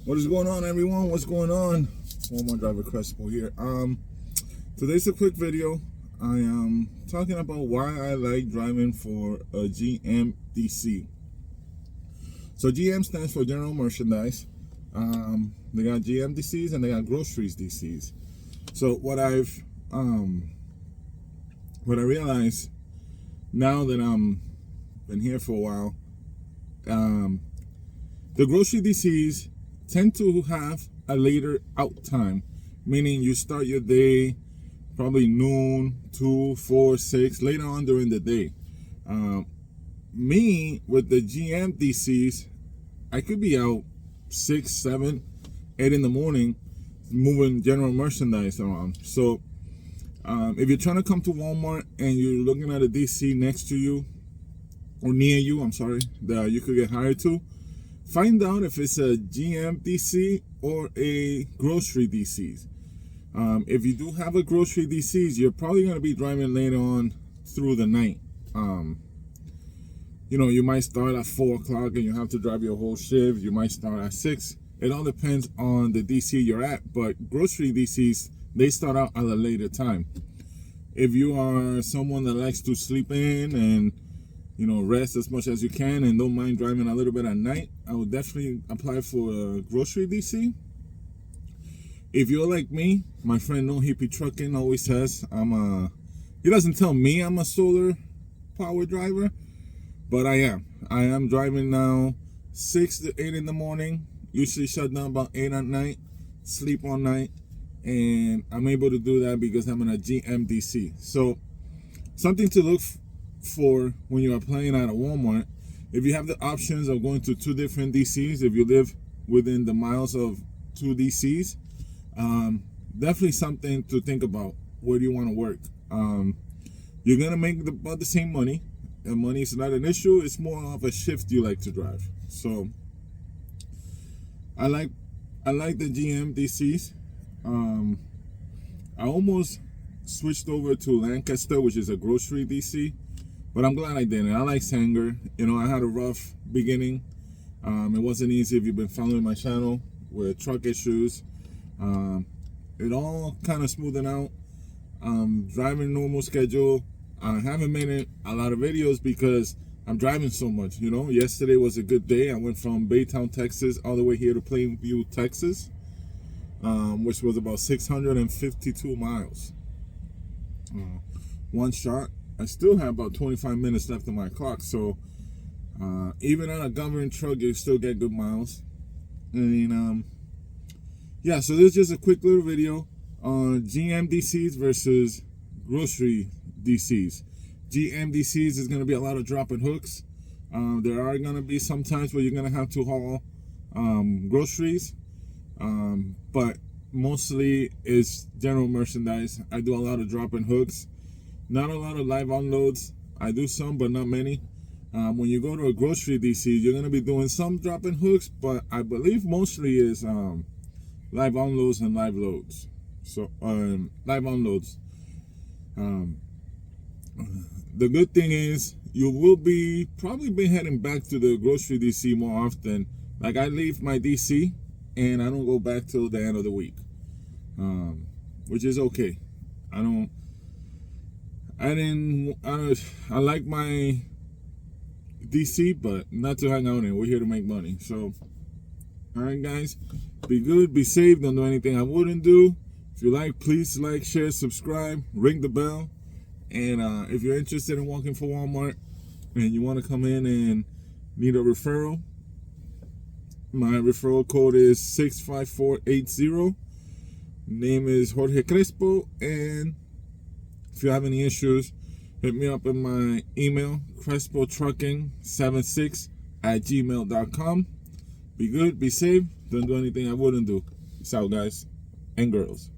What is going on, everyone? What's going on? Walmart driver Crespo here. Today's a quick video. I am talking about why I like driving for a GM DC. So GM stands for General Merchandise. They got GM DCs and they got groceries DCs. So what I realized now that I'm been here for a while, the grocery DCs tend to have a later out time, meaning you start your day probably noon, 2, 4, 6, later on during the day. Me, with the GM DCs, I could be out 6, 7, 8 in the morning moving general merchandise around. So if you're trying to come to Walmart and you're looking at a DC next to you, or near you, I'm sorry, that you could get hired to, find out if it's a GM DC or a grocery DCs. If you do have a grocery DCs, you're probably going to be driving later on through the night. You know, you might start at 4 o'clock and you have to drive your whole shift. You might start at 6. It all depends on the DC you're at. But grocery DCs, they start out at a later time. If you are someone that likes to sleep in and, you know, rest as much as you can and don't mind driving a little bit at night, I would definitely apply for a grocery DC. If you're like me, my friend No Hippie Trucking always says he doesn't tell me I'm a solar power driver, but I am. I am driving now 6 to 8 in the morning, usually shut down about 8 at night, sleep all night, and I'm able to do that because I'm in a GM DC. So something to look for when you're applying at a Walmart. If you have the options of going to 2 different DCs, if you live within the miles of 2 DCs, definitely something to think about. Where do you want to work? You're gonna make about the same money, and money is not an issue. It's more of a shift you like to drive. So I like the GM DCs. I almost switched over to Lancaster, which is a grocery DC, but I'm glad I didn't. I like Sanger. You know, I had a rough beginning. It wasn't easy. If you've been following my channel with truck issues, it all kind of smoothing out. Driving normal schedule. I haven't made a lot of videos because I'm driving so much. You know, yesterday was a good day. I went from Baytown, Texas, all the way here to Plainview, Texas, which was about 652 miles. One shot. I still have about 25 minutes left on my clock, so even on a government truck, you still get good miles. And yeah, so this is just a quick little video on GM DCs versus grocery DCs. GM DCs is going to be a lot of drop and hooks. There are going to be some times where you're going to have to haul groceries, but mostly it's general merchandise. I do a lot of drop and hooks, not a lot of live unloads. I do some, but not many. When you go to a grocery DC, you're going to be doing some drop and hooks, but I believe mostly is live unloads and live loads. So live unloads. The good thing is you will probably be heading back to the grocery DC more often. Like, I leave my DC and I don't go back till the end of the week, which is okay. I like my DC, but not to hang out in. We're here to make money. So, all right, guys, be good, be safe. Don't do anything I wouldn't do. If you like, please like, share, subscribe, ring the bell. And if you're interested in working for Walmart and you want to come in and need a referral, my referral code is 65480. Name is Jorge Crespo. And if you have any issues, hit me up in my email, crespotrucking76@gmail.com. Be good, be safe. Don't do anything I wouldn't do. Peace out, guys and girls.